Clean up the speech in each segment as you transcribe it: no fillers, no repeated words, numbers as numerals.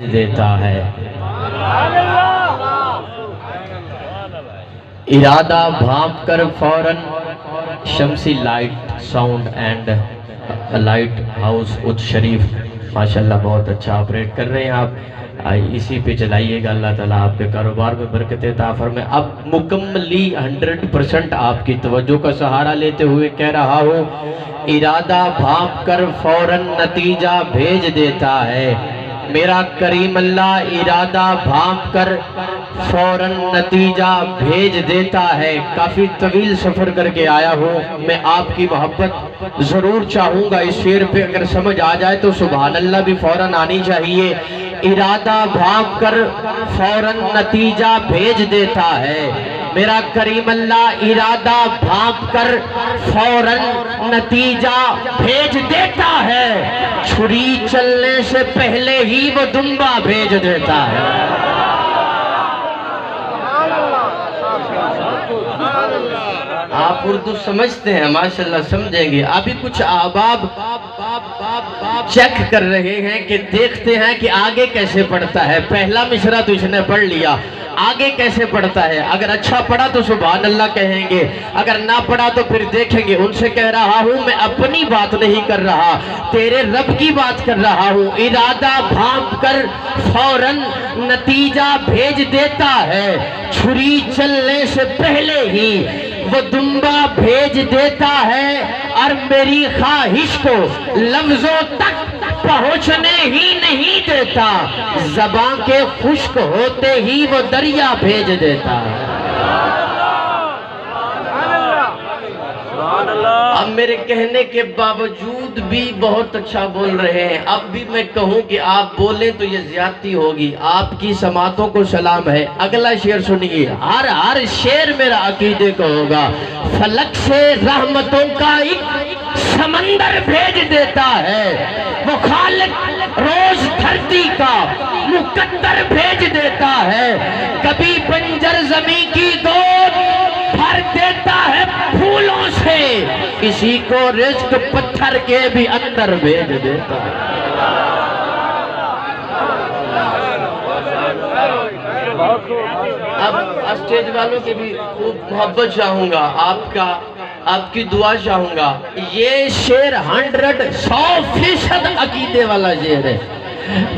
دیتا ہے ارادہ بھانپ کر فوراً شمسی light sound and light house اچ شریف ماشاءاللہ بہت اچھا آپریٹ کر رہے ہیں آپ اسی پہ چلائیے گا اللہ تعالیٰ آپ کے کاروبار میں برکت عطا فرمائے اب مکملی 100% آپ کی توجہ کا سہارا لیتے ہوئے کہہ رہا ہوں ارادہ بھانپ کر فوراً نتیجہ بھیج دیتا ہے میرا کریم اللہ ارادہ بھانپ کر فوراً نتیجہ بھیج دیتا ہے کافی طویل سفر کر کے آیا ہوں میں آپ کی محبت ضرور چاہوں گا اس شعر پہ اگر سمجھ آ جائے تو سبحان اللہ بھی فوراً آنی چاہیے ارادہ بھانپ کر فوراً نتیجہ بھیج دیتا ہے میرا کریم اللہ ارادہ بھانپ کر فوراً نتیجہ بھیج دیتا ہے چھری چلنے سے پہلے ہی وہ دمبا بھیج دیتا ہے آپ اردو سمجھتے ہیں ماشاءاللہ سمجھیں گے ابھی کچھ احباب چیک کر رہے ہیں کہ دیکھتے ہیں کہ آگے کیسے پڑھتا ہے پہلا مصرع تو اس نے پڑھ لیا آگے کیسے پڑھتا ہے اگر اچھا پڑھا تو سبحان اللہ کہیں گے اگر نہ پڑھا تو پھر دیکھیں گے ان سے کہہ رہا ہوں میں اپنی بات نہیں کر رہا تیرے رب کی بات کر رہا ہوں ارادہ بھانپ کر فوراً نتیجہ بھیج دیتا ہے چھری چلنے سے پہلے ہی وہ دمبا بھیج دیتا ہے اور میری خواہش کو لفظوں تک پہنچنے ہی نہیں دیتا زبان کے خشک ہوتے ہی وہ دریا بھیج دیتا ہے اب میرے کہنے کے باوجود بھی بہت اچھا بول رہے ہیں اب بھی میں کہوں کہ آپ بولیں تو یہ زیادتی ہوگی آپ کی سماعتوں کو سلام ہے اگلا شعر سنیے ہر شعر میرا عقیدے کو ہوگا فلک سے رحمتوں کا ایک سمندر بھیج دیتا ہے وہ خالق روز دھرتی کا مقدر بھیج دیتا ہے کبھی بنجر زمین کی گود بھر دیتا ہے پھولوں سے کسی کو رزق پتھر کے بھی اندر بھیج دیتا ہے اب اسٹیج والوں کے بھی خوب محبت چاہوں گا آپ کی دعا چاہوں گا یہ شعر 100% عقیدے والا شعر ہے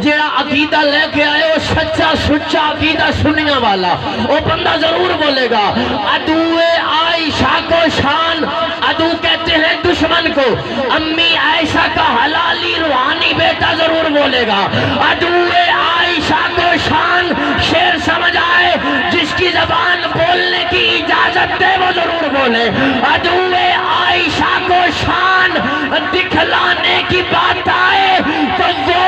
جیڑا عقیدہ لے کے آئے وہ سچا سچا عقیدہ سنیا والا وہ بندہ ضرور بولے گا عدوِ عائشہ کو شان عدو کہتے ہیں دشمن کو امی عائشہ کا حلالی روحانی بیٹا ضرور بولے گا عدوِ عائشہ کو شان شعر سمجھ آئے جس کی زبان بولنے کی اجازت دے وہ ضرور بولے عدوِ عائشہ کو شان دکھلانے کی بات آئے تو وہ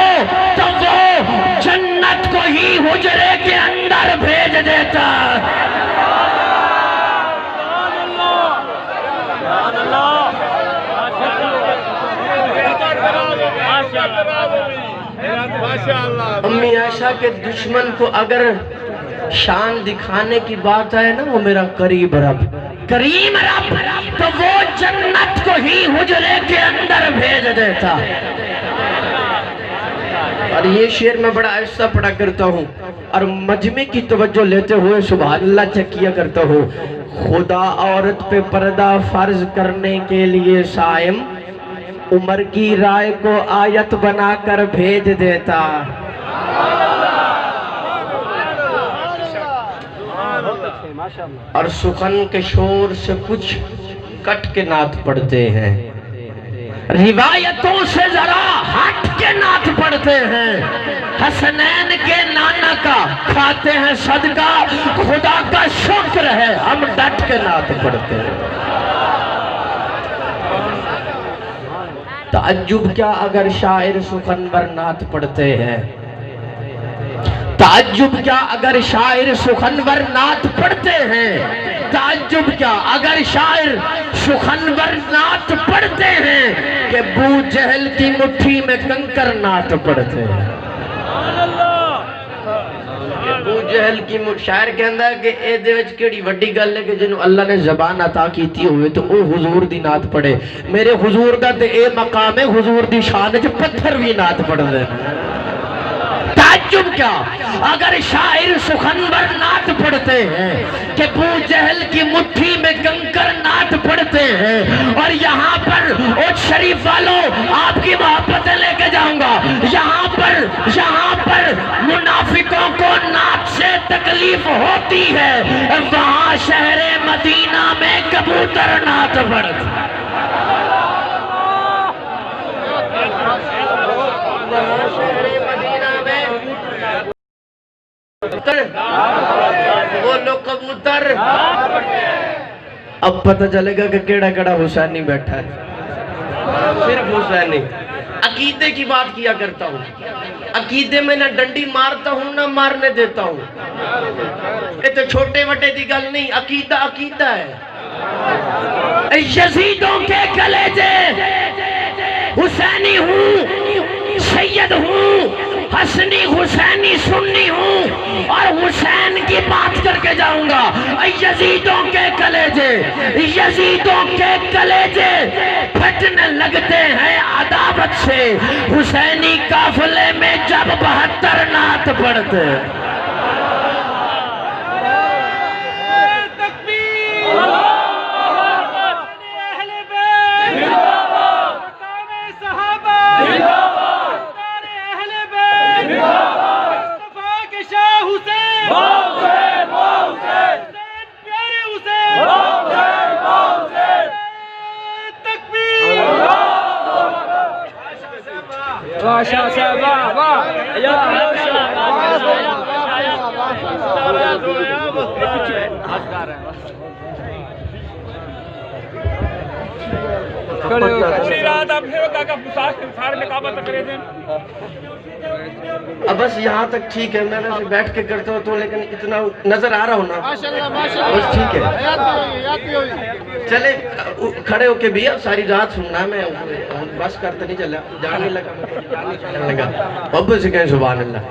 جنت کو ہی حجرے کے اندر بھیج دیتا امی عائشہ کے دشمن کو اگر شان دکھانے کی بات آئے نا وہ میرا قریب رب کریم رب تو وہ جنت کو ہی حجرے کے اندر بھیج دیتا اور یہ شعر میں بڑا ایسا پڑھا کرتا ہوں اور مجمع کی توجہ لیتے ہوئے سبحان اللہ چکیا کرتا ہوں خدا عورت پہ پردہ فرض کرنے کے لیے سائم عمر کی رائے کو آیت بنا کر بھیج دیتا اور سخن کے شور سے کچھ کٹ کے نعت پڑھتے ہیں روایتوں سے ذرا ہٹ کے نعت پڑھتے ہیں حسنین کے نانا کا کھاتے ہیں صدقہ خدا کا شکر ہے ہم ڈٹ کے نعت پڑھتے ہیں تعجب کیا اگر شاعر سخنور نعت پڑھتے ہیں تعجب کیا اگر شاعر سخنور نعت پڑھتے ہیں تعجب کیا اگر شاعر سخنور نعت پڑھتے ہیں کہ بو جہل کی مٹھی میں کنکر نعت پڑھتے ہیں بو جہل کی شاعر کہندا ہے کہ اے دے وچ کیڑی وڈی گل ہے کہ جنوں اللہ نے زبان عطا کیتی ہوئے تو او حضور دی نعت پڑھے میرے حضور دا تے اے مقام ہے حضور دی شان وچ پتھر بھی نعت پڑھ دے تعجب کیا اگر شاعر سخنور نعت پڑھتے ہیں کہ ابو جہل کی مٹھی میں کنکر نعت پڑھتے ہیں، اور یہاں پر اونچ شریف والوں آپ کی محبتیں لے کے جاؤں گا، یہاں پر منافقوں کو نعت سے تکلیف ہوتی ہے، وہاں شہر مدینہ میں کبوتر نعت پڑھتے ہیں۔ وہ لوگ کبوتر، اب پتہ چلے گا کہ کیڑا کیڑا حسینی بیٹھا ہے، صرف حسینی۔ عقیدے کی بات کیا کرتا ہوں، عقیدے میں نہ ڈنڈی مارتا ہوں نہ مارنے دیتا ہوں، یہ تو چھوٹے وٹے دی گل نہیں، عقیدہ عقیدہ ہے۔ یزیدوں کے کلیجے حسینی ہوں، سید ہوں، حسنی حسینی سنی ہوں، اور حسین کی بات کر کے جاؤں گا۔ یزیدوں کے کلیجے پھٹنے لگتے ہیں عداوت سے حسینی قافلے میں جب 72 نعت پڑھتے ہیں۔ اب بس یہاں تک ٹھیک ہے، میں نے بیٹھ کے کرتا ہوں تو لیکن اتنا نظر آ رہا ہوں نا، بس ٹھیک ہے۔ چلے کھڑے ہو کے بھی اب ساری رات سننا، میں بس کرتا نہیں چلا، جانے لگا اب سے کہیں سبحان اللہ۔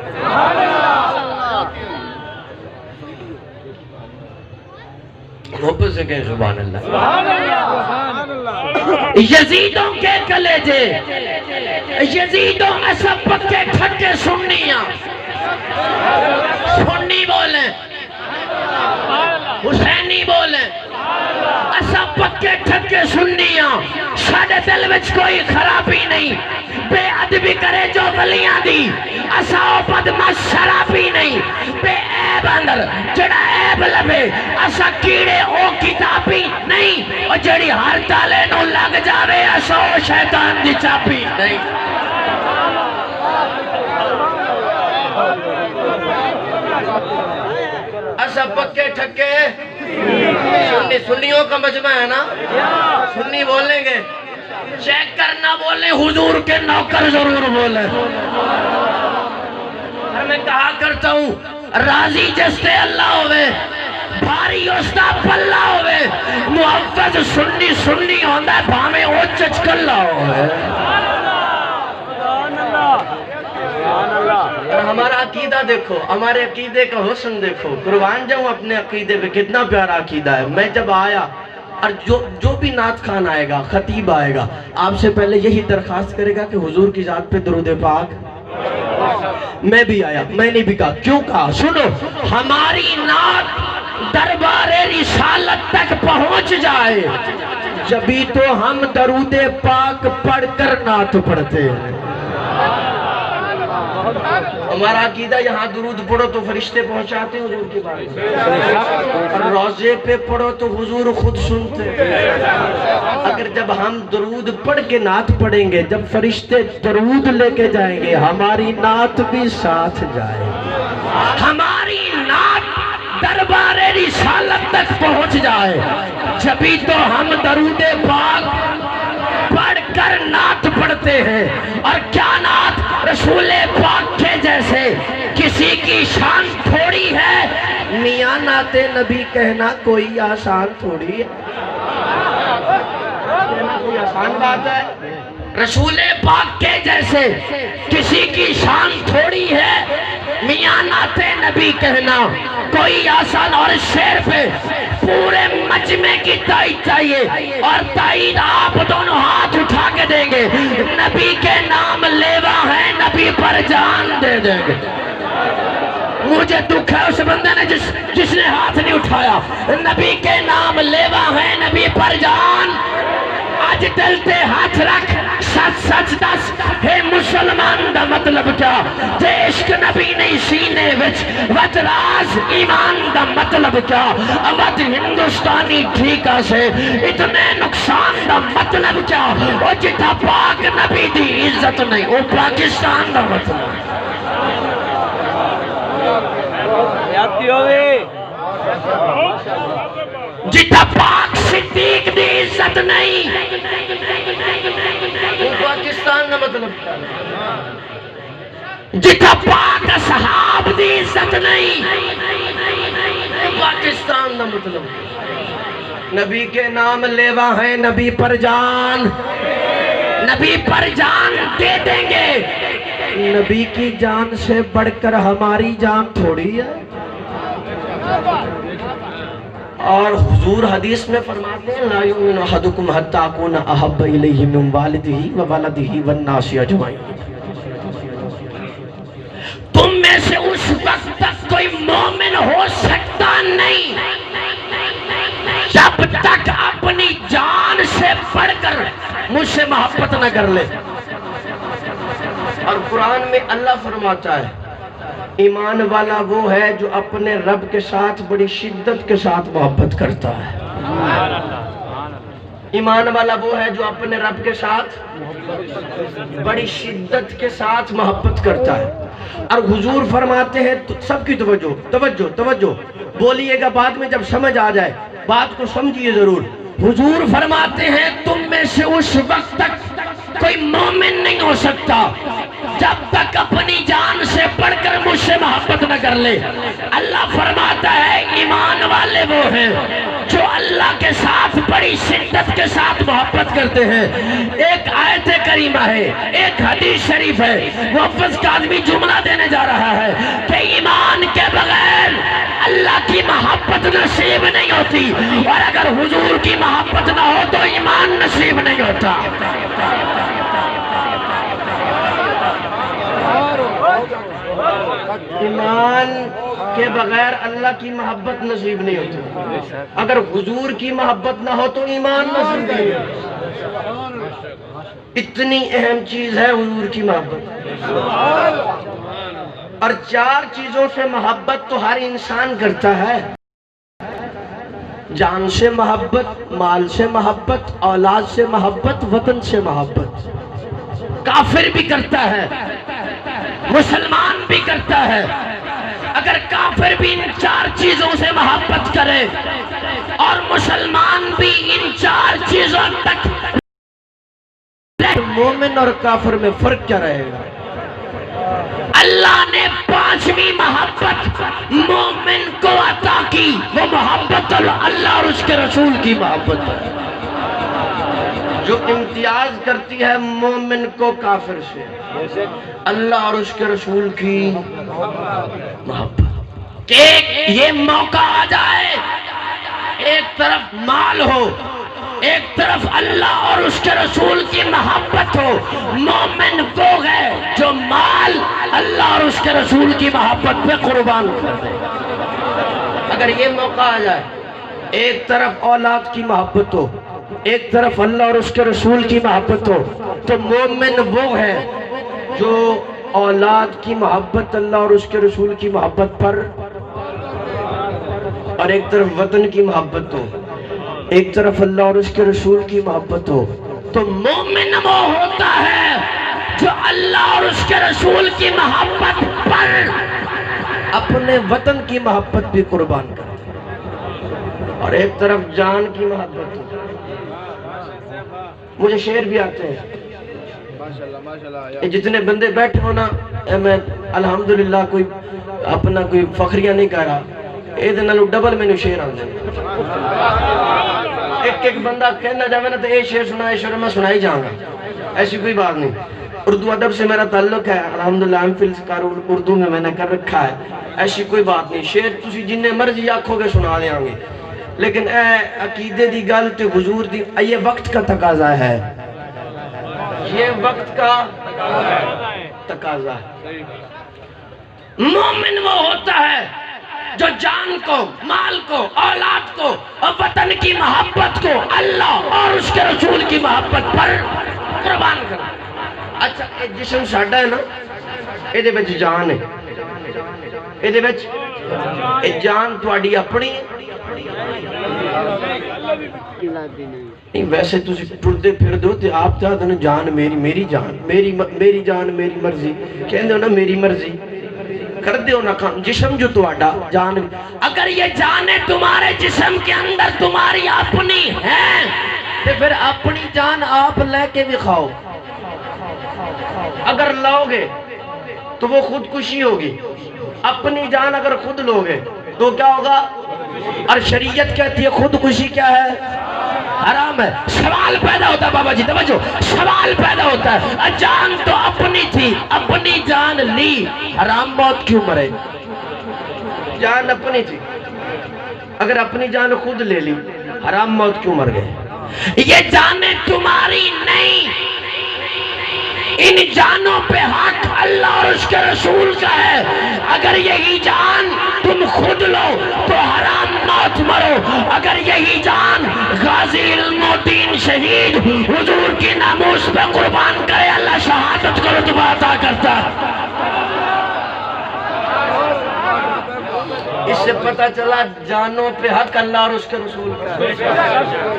محبت سے کہیں سبحان اللہ۔ یزیدوں کے کلیجے، یزیدوں اسب پکے ٹھٹے سنیاں، سنی بولیں حسینی بولیں، اسب پکے ٹھٹے سنیاں، ساڑھے دل وچ کوئی خرابی نہیں، بے ادبی کرے جو ولیاں دی، اساؤ بدمش شرابی نہیں، بے عیب اندر جڑا عیب لبے، اسا کیڑے او کتابی نہیں، اور جڑی ہر تالے نو لگ جاوے اساؤ شیطان دی چاپی نہیں۔ اسا پکے ٹھکے سنیوں کا مجمع ہے نا، سنی بولیں گے، چیک کرنا بولیں، حضور کے نوکر ضرور بولیں۔ میں کہا کرتا ہوں راضی جس سے اللہ ہوئے، بھاری استا پلہ ہوئے، محفظ سنی ہوندہ ہے، بھامے او چچکلہ ہوئے۔ ہمارا عقیدہ دیکھو، ہمارے عقیدے کا حسن دیکھو، قربان جاؤں اپنے عقیدے پہ، کتنا پیارا عقیدہ ہے۔ میں جب آیا اور جو بھی نعت خان آئے گا، خطیب آئے گا، آپ سے پہلے یہی درخواست کرے گا کہ حضور کی ذات پہ درود پاک۔ میں بھی آیا، میں نے بھی کہا، کیوں کہا؟ سنو، ہماری نعت دربار رسالت تک پہنچ جائے جبھی تو ہم درود پاک پڑھ کر نعت پڑھتے ہیں۔ ہمارا عقیدہ یہاں درود پڑھو تو فرشتے پہنچاتے ہیں حضور کے بارے میں، اور روضے پہ پڑھو تو حضور خود سنتے ہیں۔ اگر جب ہم درود پڑھ کے نعت پڑھیں گے، جب فرشتے درود لے کے جائیں گے، ہماری نعت بھی ساتھ جائے گی۔ ہماری نعت دربار رسالت تک پہنچ جائے جبھی تو ہم درود پاک پڑھ کر نعت پڑھتے ہیں۔ اور کیا نعت؟ رسول پاک کے جیسے کسی کی شان تھوڑی ہے، میاں نعت نبی کہنا کوئی آسان تھوڑی ہے، کوئی آسان بات ہے۔ رسول پاک کے جیسے کسی کی شان تھوڑی ہے، میاں نعت نبی کہنا کوئی آسان۔ اور شعر پہ پورے مجمع کی تائید چاہیے، اور تائید آپ دونوں ہاتھ اٹھا کے دیں گے، نبی کے نام لیوا ہے، نبی پر جان دے دیں گے۔ مجھے دکھ ہے اس بندے نے جس نے ہاتھ نہیں اٹھایا. نبی کے نام لیوا ہے نبی پر جان. آج دل تے ہاتھ رکھ سچ سچ دس ہے مسلمان دا مطلب کیا. تے عشق نبی نہیں سینے وچ وت راز ایمان دا مطلب کیا. وت ہندوستانی ٹھیکا سے اتنے نقصان دا مطلب کیا. وہ جتا پاک نبی دی عزت نہیں وہ پاکستان دا مطلب. جتا پاک صدیق دی عزت نہیں وہ پاکستان دا مطلب. جتا پاک اصحاب دی عزت نہیں پاکستان دا مطلب. نبی کے نام لیوا ہے نبی پر جان. نبی پر جان دے دیں گے. نبی کی جان سے بڑھ کر ہماری جان تھوڑی ہے. اور حضور حدیث میں فرماتے ہیں لا یؤمن احدکم حتی اکون احب الیہ من والدہ وولدہ والناس اجمعین. تم میں سے اس وقت تک کوئی مومن ہو سکتا نہیں جب تک اپنی جان سے بڑھ کر مجھ سے محبت نہ کر لے. اور قرآن میں اللہ فرماتا ہے ایمان والا وہ ہے جو اپنے رب کے ساتھ بڑی شدت کے ساتھ محبت کرتا ہے. ایمان والا وہ ہے جو اپنے رب کے ساتھ بڑی شدت کے ساتھ محبت کرتا ہے. اور حضور فرماتے ہیں سب کی توجہ توجہ توجہ بولیے گا بعد میں جب سمجھ آ جائے بات کو سمجھیے ضرور. حضور فرماتے ہیں تم میں سے اس وقت تک کوئی مومن نہیں ہو سکتا جب تک اپنی جان سے بڑھ کر مجھ سے محبت نہ کر لے. اللہ فرماتا ہے ایمان والے وہ ہیں جو اللہ کے ساتھ بڑی شدت کے ساتھ محبت کرتے ہیں. ایک آیت کریمہ ہے ایک حدیث شریف ہے. محفظ کاظمی جملہ دینے جا رہا ہے کہ ایمان کے بغیر اللہ کی محبت نصیب نہیں ہوتی اور اگر حضور کی محبت نہ ہو تو ایمان نصیب نہیں ہوتا. ایمان کے بغیر اللہ کی محبت نصیب نہیں ہوتی. اگر حضور کی محبت نہ ہو تو ایمان نصیب نہیں ہوتا. اتنی اہم چیز ہے حضور کی محبت. اور 4 چیزوں سے محبت تو ہر انسان کرتا ہے. جان سے محبت, مال سے محبت, اولاد سے محبت, وطن سے محبت. کافر بھی کرتا ہے, مسلمان بھی کرتا ہے. اگر کافر بھی ان 4 چیزوں سے محبت کرے اور مسلمان بھی ان 4 چیزوں تک, مومن اور کافر میں فرق کیا رہے گا؟ اللہ نے 5ویں محبت مومن کو عطا کی, وہ محبت اللہ اور اس کے رسول کی محبت ہے جو امتیاز کرتی ہے مومن کو کافر سے. اللہ اور اس کے رسول کی محبت. کہ یہ موقع آ جائے ایک طرف مال ہو ایک طرف اللہ اور اس کے رسول کی محبت ہو. مومن وہ ہے جو مال اللہ اور اس کے رسول کی محبت پہ قربان کر دے. اگر یہ موقع آ جائے ایک طرف اولاد کی محبت ہو ایک طرف اللہ اور اس کے رسول کی محبت ہو تو مومن وہ ہے جو اولاد کی محبت اللہ اور اس کے رسول کی محبت پر, اور ایک طرف وطن کی محبت ہو ایک طرف اللہ اور اس کے رسول کی محبت ہو تو مومن وہ ہوتا ہے جو اللہ اور اس کے رسول کی محبت پر اپنے وطن کی محبت بھی قربان کرتا ہے. اور ایک طرف جان کی محبت ہو. مجھے شعر بھی آتے ہیں, جتنے بندے بیٹھے ہو نا, میں الحمدللہ کوئی اپنا کوئی فخریہ نہیں کہہ رہا, اے نالو ڈبل میں شعر آتے ہیں. ایک بندہ کہنا جاوے نا تو اے شعر سنا اے شعر میں سنائی جاؤں گا, ایسی کوئی بات نہیں. اردو ادب سے میرا تعلق ہے الحمدللہ, ایم فل کار اردو میں نے کر رکھا ہے, ایسی کوئی بات نہیں. شعر تسی جننے مرضی آکھو گے سنا دیں گے, لیکن اے عقیدے دی گل تے حضور دی, یہ وقت کا تقاضا ہے, یہ وقت کا تقاضا ہے. مومن وہ ہوتا ہوتا ہے جو جان کو، مال کو، اولاد کو اور وطن کی محبت کو اللہ اور اس کے رسول کی محبت پر قربان کرے۔ اچھا ایک جسم ساڈا ہے نا، یہ دے وچ جان ہے، یہ دے وچ جان تواڈی اپنی ہے نہیں؟ ویسے تسی ٹردے پھر دو تے آپ چاہتے ہو جان میری، میری جان، میری جان میری مرضی، کہندے ہو نا میری مرضی، کر دے ہو نا کام۔ جسم جو تواڈا جان، اگر یہ جانیں تمہارے جسم کے اندر تمہاری اپنی ہیں تے پھر اپنی جان آپ لے کے دکھاؤ۔ اگر لاؤ گے تو وہ خودکشی ہوگی، اپنی جان اگر خود لوگے تو کیا ہوگا؟ اور شریعت کہتی ہے خودکشی کیا ہے؟ حرام ہے۔ سوال پیدا ہوتا ہے بابا جی توجہ، سوال پیدا ہوتا ہے، جان تو اپنی تھی، اپنی جان لی، حرام موت کیوں مرے؟ جان اپنی تھی، اگر اپنی جان خود لے لی، حرام موت کیوں مر گئے؟ یہ جانیں تمہاری نہیں، ان جانوں پہ حق اللہ اور اس کے رسول کا ہے۔ اگر یہی جان تم خود لو تو حرام موت مرو، اگر یہی جان غازی علم و دین شہید حضور کی ناموس پہ قربان کرے اللہ شہادت کو رتبہ عطا کرتا۔ اس سے پتہ چلا جانوں پہ حق اللہ اور اس کے رسول کا ہے۔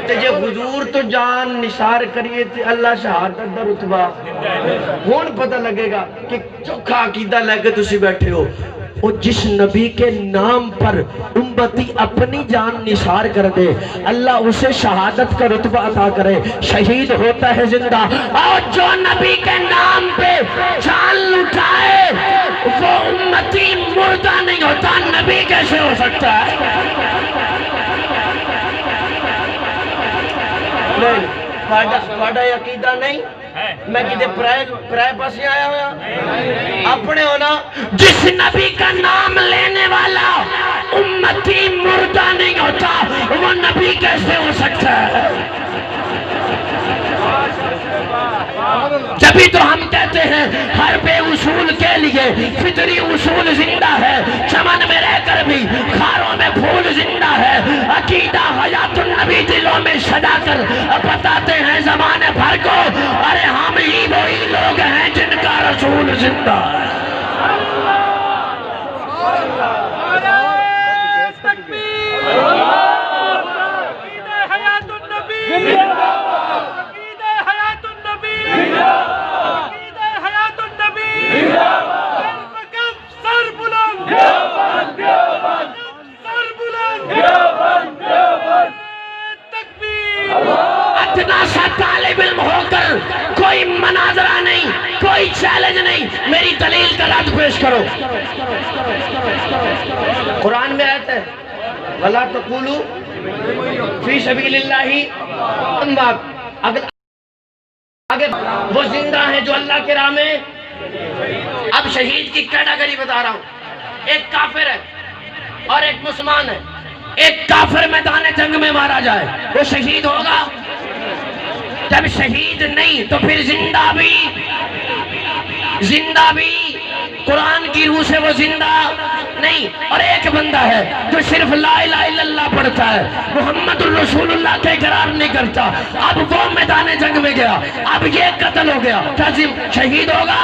تے جے حضور تو جان نثار کریے تے اللہ شہادت دا رتبہ، ہون پتہ لگے گا کہ چوکھا عقیدہ لے کے تسی بیٹھے ہو۔ وہ جس نبی کے نام پر امتی اپنی جان نثار کر دے اللہ اسے شہادت کا رتبہ عطا کرے، شہید ہوتا ہے زندہ۔ اور جو نبی کے نام پہ جان لٹائے وہ امتی مردہ نہیں ہوتا، نبی کیسے ہو سکتا ہے؟ نہیں، فاڑا عقیدہ نہیں، میں کدھے پرائے پاسی آیا ہوا اپنے ہونا۔ جس نبی کا نام لینے والا امتی مردہ نہیں ہوتا وہ نبی کیسے ہو سکتا ہے؟ جبھی تو ہم کہتے ہیں ہر بے اصول کے لیے فطری اصول زندہ ہے، چمن میں رہ کر بھی خاروں میں پھول زندہ ہے۔ عقیدہ حیات النبی دلوں میں سجا کر بتاتے ہیں زمانے بھر کو، ارے ہم ہی وہی لوگ ہیں جن کا رسول زندہ ہے۔ اتنا سا طالب علم ہو کر کوئی مناظرہ نہیں، کوئی چیلنج نہیں، میری دلیل کا رد پیش کرو۔ قرآن میں آیت ہے وَلَا تَقُولُوا فِي سَبِيلِ اللَّهِ، آگے وہ زندہ ہیں جو اللہ کے راہ میں۔ اب شہید کی کیٹیگری بتا رہا ہوں، ایک کافر ہے اور ایک مسلمان ہے۔ ایک کافر میدان جنگ میں مارا جائے وہ شہید ہوگا؟ جب شہید نہیں تو پھر زندہ بھی قرآن کی روح سے وہ زندہ نہیں۔ اور ایک بندہ ہے جو صرف لا الہ الا اللہ پڑھتا ہے، محمد الرسول اللہ کے اقرار نہیں کرتا، اب وہ میدان جنگ میں گیا، اب یہ قتل ہو گیا، کیا شہید ہوگا؟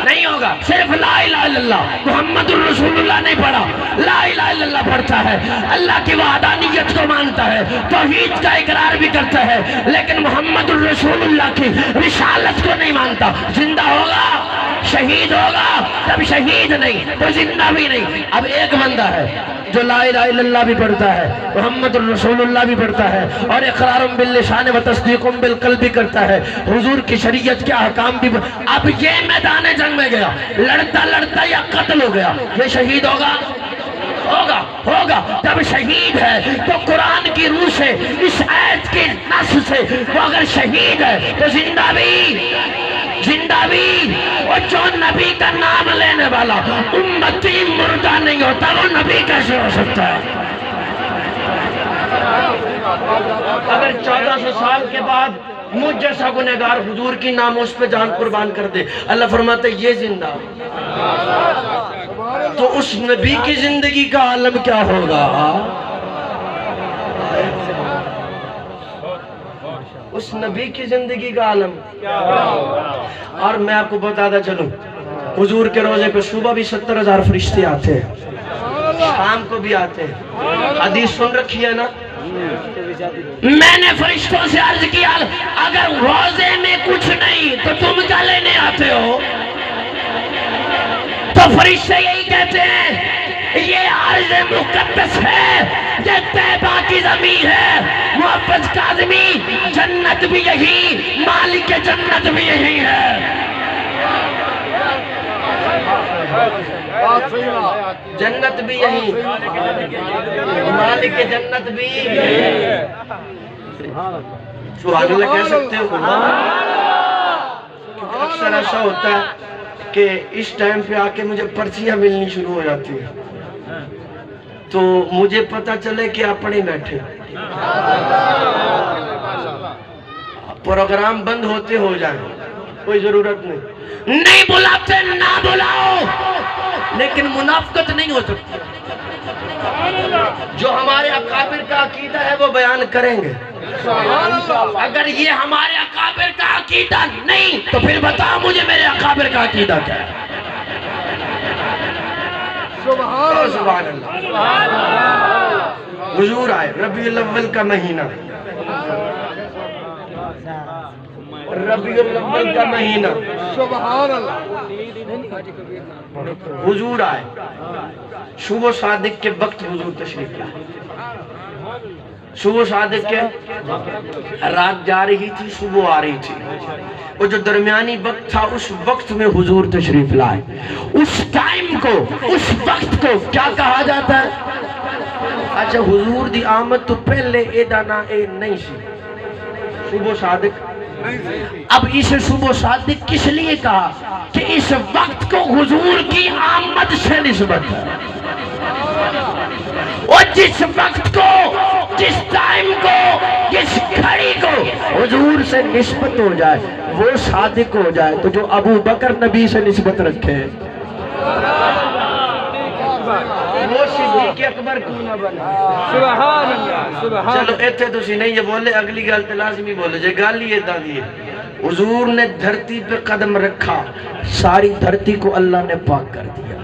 نہیں ہوگا۔ صرف لا الہ الا اللہ محمد الرسول اللہ نہیں پڑھا، لا الہ الا اللہ پڑھتا ہے، اللہ کی وحدانیت کو مانتا ہے، توحید کا اقرار بھی کرتا ہے، لیکن محمد الرسول اللہ کی رسالت کو نہیں مانتا، زندہ ہوگا؟ شہید ہوگا؟ جب شہید نہیں تو زندہ بھی نہیں۔ اب ایک بندہ ہے جو لا الہ الا اللہ بھی پڑھتا ہے، محمد الرسول اللہ بھی پڑھتا ہے، اور اقرار باللسان و تصدیق بالقلب بھی کرتا ہے، حضور کی شریعت کے احکام بھی۔ اب یہ میدان جنگ میں گیا، لڑتا لڑتا یا قتل ہو گیا، یہ شہید ہوگا؟ ہوگا۔ جب شہید ہے تو قرآن کی روح سے، اس آیت کی نص سے وہ اگر شہید ہے تو زندہ بھی۔ اور جو نبی کا نام لینے والا امتی مردہ نہیں ہوتا وہ نبی کیسے ہو سکتا ہے؟ اگر 1400 سال کے بعد مجھ جیسا گنہگار حضور کی ناموس پہ جان قربان کر دے، اللہ فرماتے یہ زندہ، تو اس نبی کی زندگی کا عالم کیا ہوگا؟ اس نبی کی زندگی کا عالم کیا ہوگا؟ اور میں آپ کو بتاتا چلوں، حضور کے روزے پہ صبح بھی 70,000 فرشتے آتے ہیں، شام کو بھی آتے ہیں۔ حدیث سن رکھی ہے نا؟ میں نے فرشتوں سے عرض کیا اگر روزے میں کچھ نہیں تو تم کیا لینے آتے ہو؟ تو فرشتے یہی کہتے ہیں یہ عرض مقدس ہے، یہ طیبہ کی زمین ہے، محفظ کاظمی جنت بھی یہی، مالک جنت بھی یہی ہے۔ جنت بھی یہی، مالک جنت بھی سبحان اللہ کہہ سکتے ہو؟ اکثر ایسا ہوتا ہے کہ اس ٹائم پہ آ کے مجھے پرچیاں ملنی شروع ہو جاتی ہیں تو مجھے پتا چلے کہ آپ پڑھیں بیٹھے، پروگرام بند ہوتے ہو جائیں، کوئی ضرورت نہیں بلاتے نہ بلاؤ، لیکن منافقت نہیں ہو سکتی۔ جو ہمارے اکابر کا عقیدہ ہے وہ بیان کریں گے، اگر یہ ہمارے اکابر کا عقیدہ نہیں تو پھر بتاؤ مجھے میرے اکابر کا عقیدہ کیا ہے؟ سبحان اللہ۔ حضور آئے، ربیع الاول کا مہینہ، ربیع الاول کا مہینہ، سبحان اللہ، حضور آئے، شب و صادق کے وقت حضور تشریف لائے۔ شب و صادق کے رات جا رہی تھی، صبح آ رہی تھی، وہ جو درمیانی وقت تھا اس وقت میں حضور تشریف لائے۔ اس ٹائم کو، اس وقت کو کیا کہا جاتا ہے؟ اچھا حضور دی آمد تو پہلے ایڈا نہ اے نہیں سی، شب و صادق۔ اب اسے شب و صادق کس لیے کہا کہ اس وقت کو حضور کی آمد سے نسبت ہے، اور جس وقت کو، جس ٹائم کو، جس گھڑی کو حضور سے نسبت ہو جائے وہ صادق ہو جائے۔ تو جو ابو بکر نبی سے نسبت رکھے وہ صدیق اکبر کیوں نہ بنے؟ سبحان اللہ۔ چلو ایتھے تو سی نہیں یہ بولے، اگلی گل تے لازمی بولے جے، گل ہی ایدہ دی ہے۔ حضور نے دھرتی پہ قدم رکھا، ساری دھرتی کو اللہ نے پاک کر دیا۔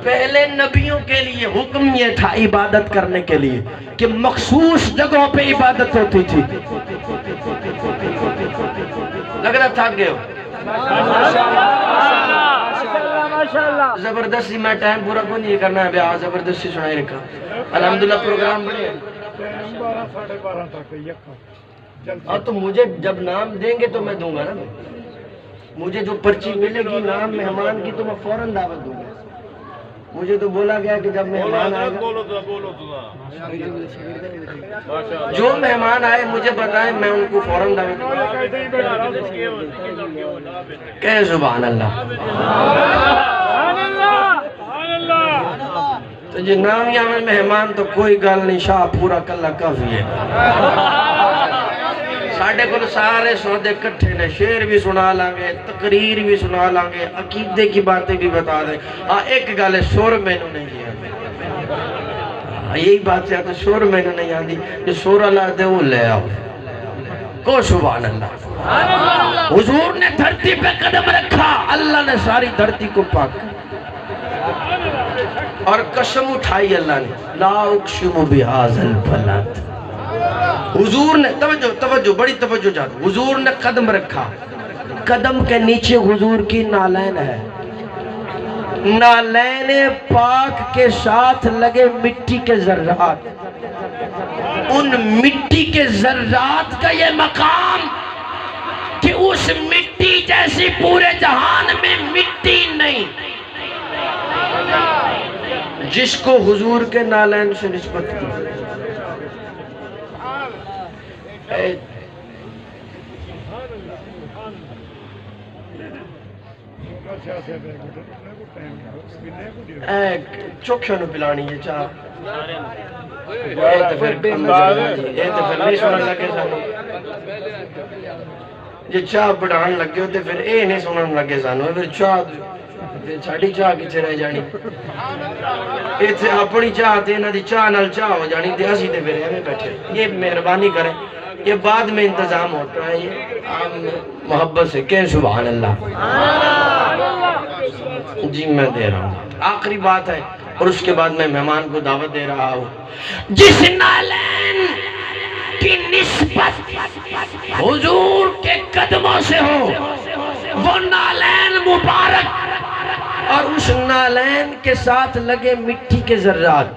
پہلے نبیوں کے لیے حکم یہ تھا عبادت کرنے کے لیے کہ مخصوص جگہوں پہ عبادت ہوتی تھی۔ لگ رہا تھا گئے ہو؟ زبردستی میں ٹائم پورا کو نہیں کرنا ہے، بیاہ زبردستی سنائی رکھا۔ الحمدللہ پروگرام بڑھے، اور تو مجھے جب نام دیں گے تو میں دوں گا نا، مجھے جو پرچی ملے گی نام مہمان کی تو میں فوراً دعوت دوں گا۔ مجھے تو بولا گیا کہ جب مہمان آئے گا، جو مہمان آئے مجھے بتائیں، میں ان کو فوراً دعوت دوں گا۔ کہ سبحان اللہ۔ تو جی نام یا میں مہمان تو کوئی گل نہیں، شاہ پورا کلہ کافی ہے۔ ساڑھے کو سارے سودے کٹھے نے، شعر بھی سنا لانگے، تقریر بھی سنا لانگے، عقیدے کی باتیں بھی بتا دیں۔ ایک گالے شور میں نے نہیں دیا، یہی بات ہے تو شور میں نے نہیں آدھی، جو شور اللہ دے وہ لے آؤ کو سبحان اللہ۔ حضور نے دھرتی پہ قدم رکھا، اللہ نے ساری دھرتی کو پاک، اور قسم اٹھائی اللہ نے، لا اقسم بہذا البلد۔ حضور نے توجہ بڑی توجہ جانو، حضور نے قدم رکھا، قدم کے نیچے حضور کی نالین ہے، نالین پاک کے ساتھ لگے مٹی کے ذرات، ان مٹی کے ذرات کا یہ مقام کہ اس مٹی جیسی پورے جہان میں مٹی نہیں، جس کو حضور کے نالین سے نسبت کی۔ چوکھے نو پلانی ہے چاہ، یہ تو پھر نہیں سنن لگے سانو، یہ چاہ بڑھان لگے ہوتے پھر اے نہیں سنن لگے سانو، پھر چاہ ساڑی چاہ کچھ رہ جانی ایتھے اپنی چاہ تے انہاں دی چاہ نال چاہ ہو جانی تے اسی تے پھر ہمیں بیٹھے یہ مہربانی کریں یہ بعد میں انتظام ہوتا ہے یہ عام محبت سے کہیں سبحان اللہ جی میں دے رہا ہوں آخری بات ہے اور اس کے بعد میں مہمان کو دعوت دے رہا ہوں جس نالین کی نسبت حضور کے قدموں سے ہو وہ نالین مبارک اور اس نالین کے ساتھ لگے مٹی کے ذرات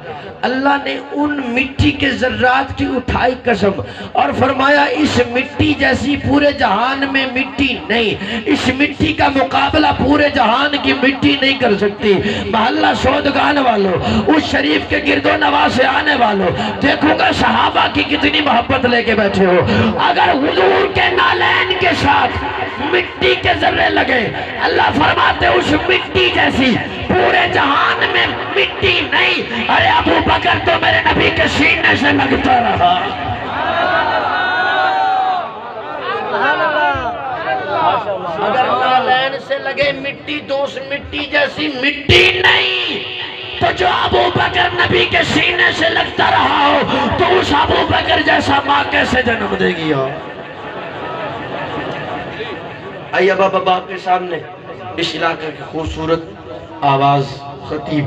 اللہ نے ان مٹی کے ذرات کی اٹھائی قسم اور فرمایا اس مٹی جیسی پورے جہان میں مٹی نہیں اس مٹی کا مقابلہ پورے جہان کی مٹی نہیں کر سکتی محلہ سودگان والوں اس شریف کے گرد و نواز سے آنے والوں دیکھوں گا صحابہ کی کتنی محبت لے کے بیٹھے ہو اگر حضور کے نالین کے ساتھ مٹی کے ذرے لگے اللہ فرماتے اس مٹی جیسی پورے جہان میں مٹی نہیں ارے ابو بکر تو میرے نبی کے سینے سے لگتا رہا اگر نالین سے لگے مٹی تو اس مٹی جیسی مٹی نہیں تو جو ابو بکر نبی کے سینے سے لگتا رہا ہو تو اس ابو بکر جیسا ماں کیسے جنم دے گی ہو آئیے بابا باپ کے سامنے اس علاقے کی خوبصورت آواز خطیب